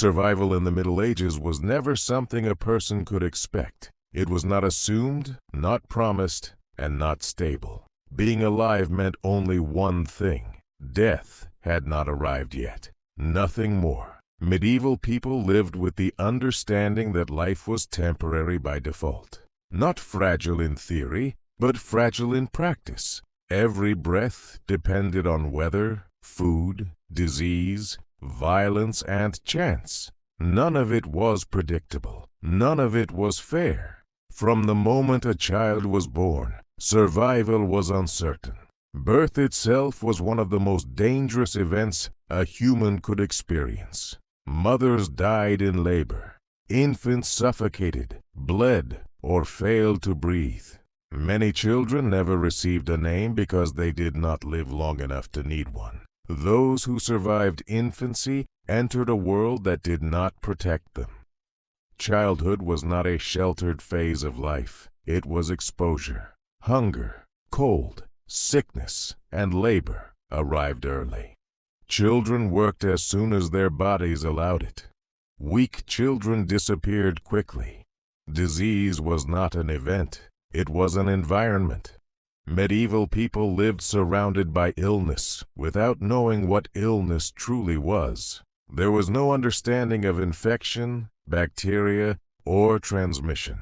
Survival in the Middle Ages was never something a person could expect. It was not assumed, not promised, and not stable. Being alive meant only one thing: death had not arrived yet. Nothing more. Medieval people lived with the understanding that life was temporary by default. Not fragile in theory, but fragile in practice. Every breath depended on weather, food, disease, violence, and chance. None of it was predictable. None of it was fair. From the moment a child was born, survival was uncertain. Birth itself was one of the most dangerous events a human could experience. Mothers died in labor. Infants suffocated, bled, or failed to breathe. Many children never received a name because they did not live long enough to need one. Those who survived infancy entered a world that did not protect them. Childhood was not a sheltered phase of life. It was exposure. Hunger, cold, sickness, and labor arrived early. Children worked as soon as their bodies allowed it. Weak children disappeared quickly. Disease was not an event, it was an environment. Medieval people lived surrounded by illness without knowing what illness truly was. There was no understanding of infection, bacteria, or transmission.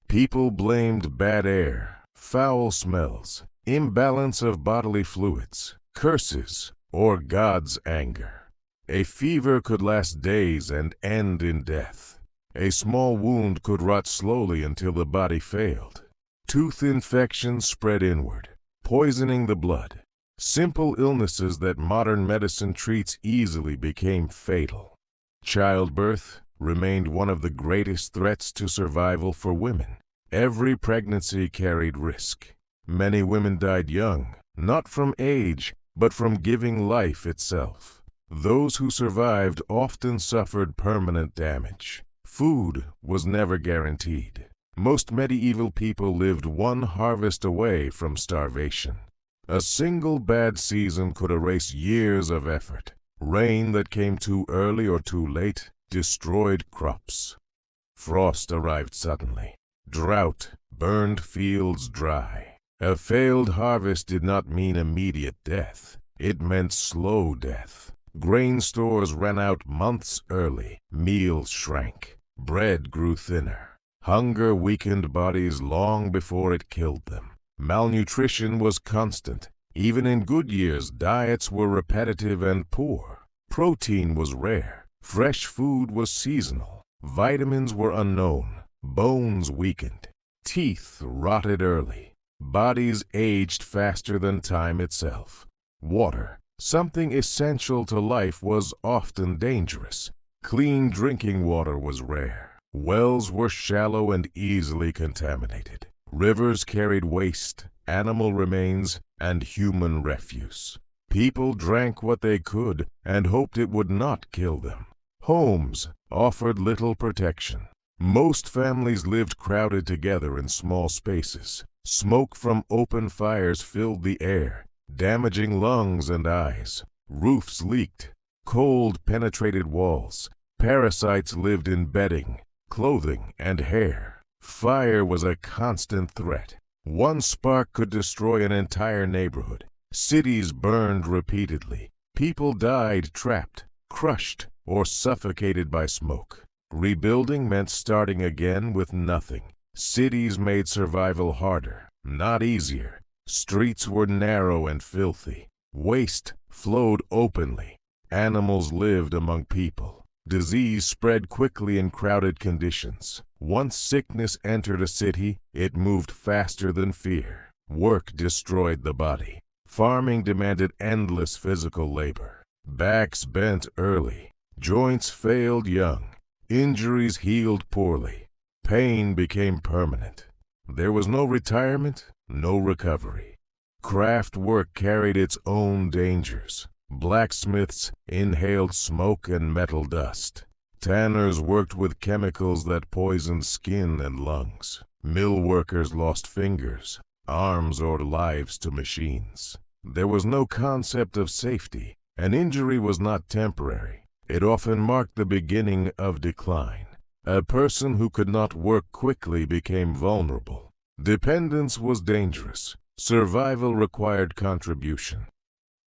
People blamed bad air, foul smells, imbalance of bodily fluids, curses, or God's anger. A fever could last days and end in death. A small wound could rot slowly until the body failed. Tooth infections spread inward, poisoning the blood. Simple illnesses that modern medicine treats easily became fatal. Childbirth remained one of the greatest threats to survival for women. Every pregnancy carried risk. Many women died young, not from age, but from giving life itself. Those who survived often suffered permanent damage. Food was never guaranteed. Most medieval people lived one harvest away from starvation. A single bad season could erase years of effort. Rain that came too early or too late destroyed crops. Frost arrived suddenly. Drought burned fields dry. A failed harvest did not mean immediate death. It meant slow death. Grain stores ran out months early. Meals shrank. Bread grew thinner. Hunger weakened bodies long before it killed them. Malnutrition was constant. Even in good years, diets were repetitive and poor. Protein was rare. Fresh food was seasonal. Vitamins were unknown. Bones weakened. Teeth rotted early. Bodies aged faster than time itself. Water, something essential to life, was often dangerous. Clean drinking water was rare. Wells were shallow and easily contaminated. Rivers carried waste, animal remains, and human refuse. People drank what they could and hoped it would not kill them. Homes offered little protection. Most families lived crowded together in small spaces. Smoke from open fires filled the air, damaging lungs and eyes. Roofs leaked. Cold penetrated walls. Parasites lived in bedding, clothing, and hair. Fire was a constant threat. One spark could destroy an entire neighborhood. Cities burned repeatedly. People died trapped, crushed, or suffocated by smoke. Rebuilding meant starting again with nothing. Cities made survival harder, not easier. Streets were narrow and filthy. Waste flowed openly. Animals lived among people. Disease spread quickly in crowded conditions. Once sickness entered a city, it moved faster than fear. Work destroyed the body. Farming demanded endless physical labor. Backs bent early. Joints failed young. Injuries healed poorly. Pain became permanent. There was no retirement, no recovery. Craft work carried its own dangers. Blacksmiths inhaled smoke and metal dust. Tanners worked with chemicals that poisoned skin and lungs. Mill workers lost fingers, arms, or lives to machines. There was no concept of safety. An injury was not temporary. It often marked the beginning of decline. A person who could not work quickly became vulnerable. Dependence was dangerous. Survival required contribution.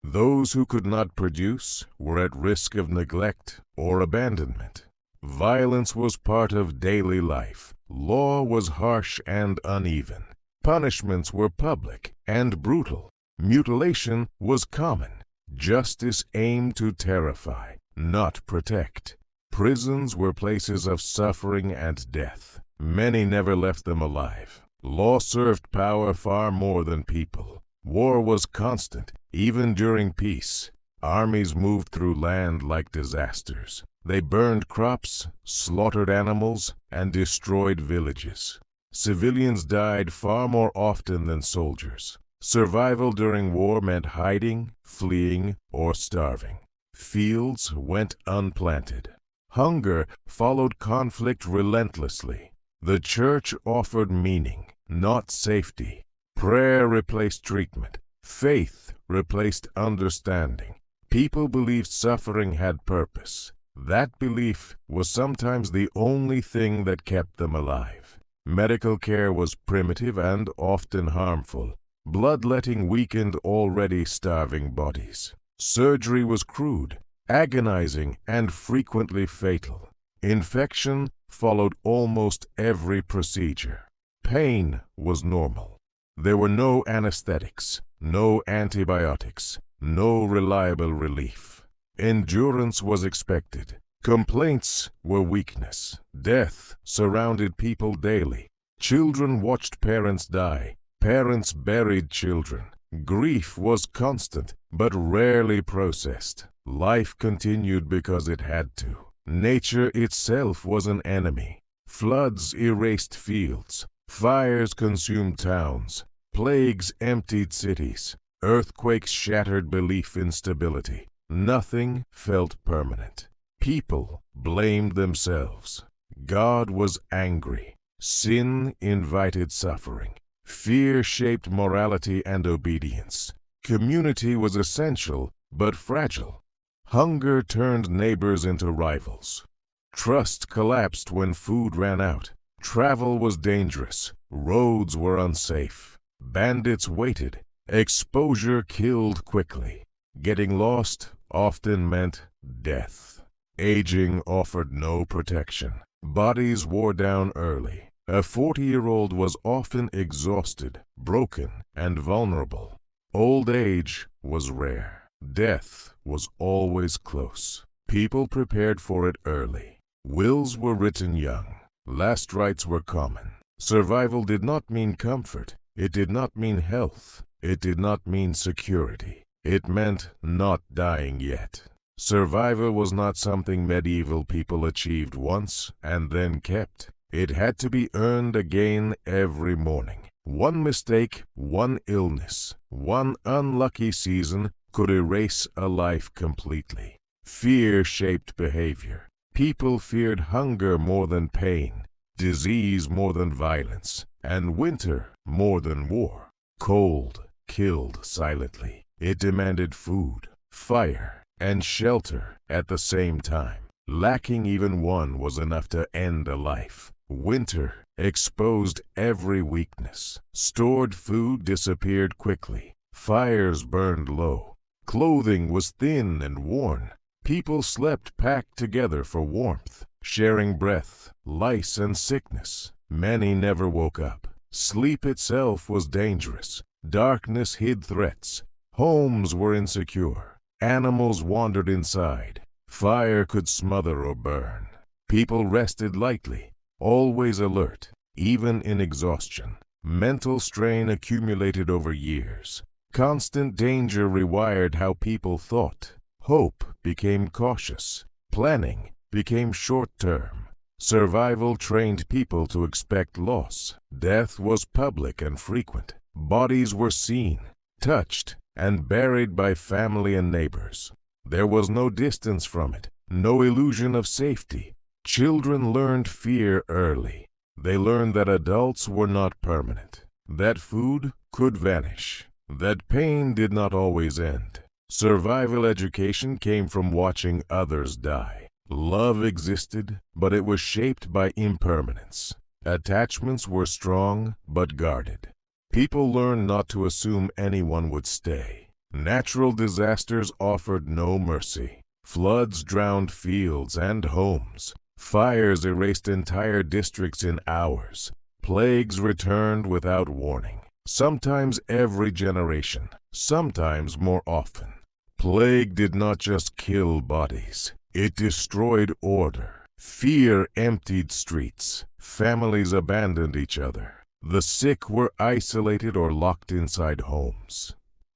Those who could not produce were at risk of neglect or abandonment. Violence was part of daily life. Law was harsh and uneven. Punishments were public and brutal. Mutilation was common. Justice aimed to terrify, not protect. Prisons were places of suffering and death. Many never left them alive. Law served power far more than people. War was constant, even during peace. Armies moved through land like disasters. They burned crops, slaughtered animals, and destroyed villages. Civilians died far more often than soldiers. Survival during war meant hiding, fleeing, or starving. Fields went unplanted. Hunger followed conflict relentlessly. The church offered meaning, not safety. Prayer replaced treatment. Faith replaced understanding. People believed suffering had purpose. That belief was sometimes the only thing that kept them alive. Medical care was primitive and often harmful. Bloodletting weakened already starving bodies. Surgery was crude, agonizing, and frequently fatal. Infection followed almost every procedure. Pain was normal. There were no anesthetics, no antibiotics, no reliable relief. Endurance was expected. Complaints were weakness. Death surrounded people daily. Children watched parents die. Parents buried children. Grief was constant, but rarely processed. Life continued because it had to. Nature itself was an enemy. Floods erased fields. Fires consumed towns. Plagues emptied cities. Earthquakes shattered belief in stability. Nothing felt permanent. People blamed themselves. God was angry. Sin invited suffering. Fear shaped morality and obedience. Community was essential, but fragile. Hunger turned neighbors into rivals. Trust collapsed when food ran out. Travel was dangerous. Roads were unsafe. Bandits waited. Exposure killed quickly. Getting lost often meant death. Aging offered no protection. Bodies wore down early. A 40-year-old was often exhausted, broken, and vulnerable. Old age was rare. Death was always close. People prepared for it early. Wills were written young. Last rites were common. Survival did not mean comfort. It did not mean health. It did not mean security. It meant not dying yet. Survival was not something medieval people achieved once and then kept. It had to be earned again every morning. One mistake, one illness, one unlucky season could erase a life completely. Fear shaped behavior. People feared hunger more than pain, disease more than violence, and winter more than war. Cold killed silently. It demanded food, fire, and shelter at the same time. Lacking even one was enough to end a life. Winter exposed every weakness. Stored food disappeared quickly. Fires burned low. Clothing was thin and worn. People slept packed together for warmth, sharing breath, lice, and sickness. Many never woke up. Sleep itself was dangerous. Darkness hid threats. Homes were insecure. Animals wandered inside. Fire could smother or burn. People rested lightly, always alert, even in exhaustion. Mental strain accumulated over years. Constant danger rewired how people thought. Hope became cautious. Planning became short-term. Survival trained people to expect loss. Death was public and frequent. Bodies were seen, touched, and buried by family and neighbors. There was no distance from it, no illusion of safety. Children learned fear early. They learned that adults were not permanent, that food could vanish, that pain did not always end. Survival education came from watching others die. Love existed, but it was shaped by impermanence. Attachments were strong, but guarded. People learned not to assume anyone would stay. Natural disasters offered no mercy. Floods drowned fields and homes. Fires erased entire districts in hours. Plagues returned without warning. Sometimes every generation, sometimes more often. Plague did not just kill bodies. It destroyed order. Fear emptied streets. Families abandoned each other. The sick were isolated or locked inside homes.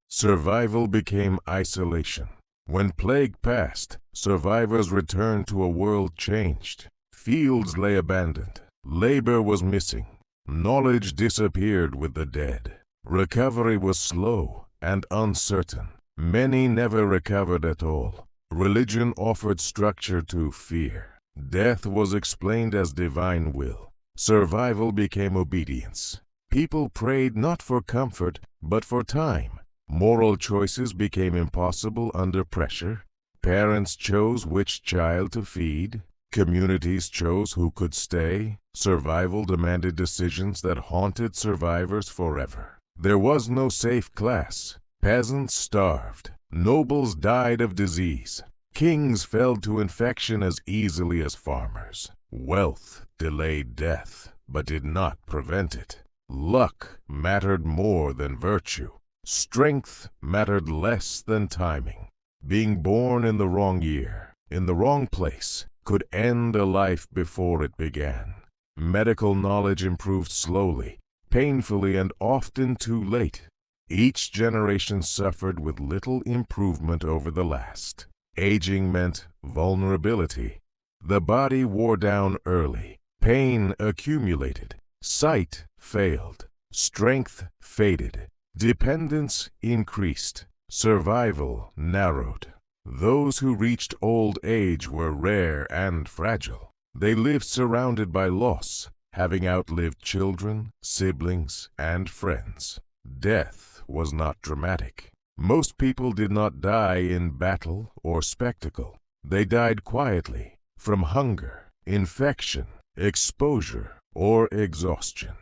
Survival became isolation. When plague passed, survivors returned to a world changed. Fields lay abandoned. Labor was missing. Knowledge disappeared with the dead. Recovery was slow and uncertain. Many never recovered at all. Religion offered structure to fear. Death was explained as divine will. Survival became obedience. People prayed not for comfort, but for time. Moral choices became impossible under pressure. Parents chose which child to feed. Communities chose who could stay. Survival demanded decisions that haunted survivors forever. There was no safe class. Peasants starved. Nobles died of disease. Kings fell to infection as easily as farmers. Wealth delayed death, but did not prevent it. Luck mattered more than virtue. Strength mattered less than timing. Being born in the wrong year, in the wrong place, could end a life before it began. Medical knowledge improved slowly, painfully, and often too late. Each generation suffered with little improvement over the last. Aging meant vulnerability. The body wore down early. Pain accumulated. Sight failed. Strength faded. Dependence increased. Survival narrowed. Those who reached old age were rare and fragile. They lived surrounded by loss, having outlived children, siblings, and friends. Death was not dramatic. Most people did not die in battle or spectacle. They died quietly, from hunger, infection, exposure, or exhaustion.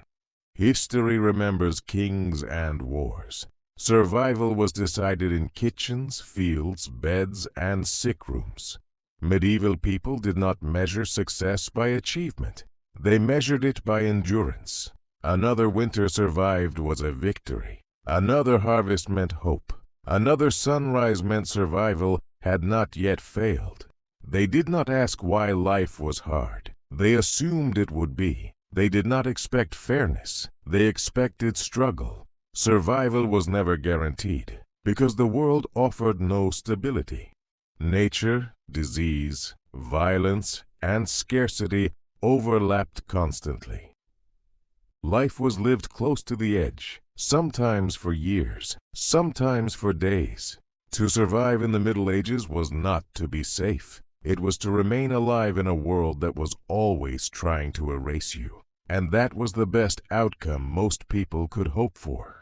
History remembers kings and wars. Survival was decided in kitchens, fields, beds, and sick rooms. Medieval people did not measure success by achievement. They measured it by endurance. Another winter survived was a victory. Another harvest meant hope. Another sunrise meant survival had not yet failed. They did not ask why life was hard. They assumed it would be. They did not expect fairness. They expected struggle. Survival was never guaranteed, because the world offered no stability. Nature, disease, violence, and scarcity overlapped constantly. Life was lived close to the edge, sometimes for years, sometimes for days. To survive in the Middle Ages was not to be safe. It was to remain alive in a world that was always trying to erase you. And that was the best outcome most people could hope for.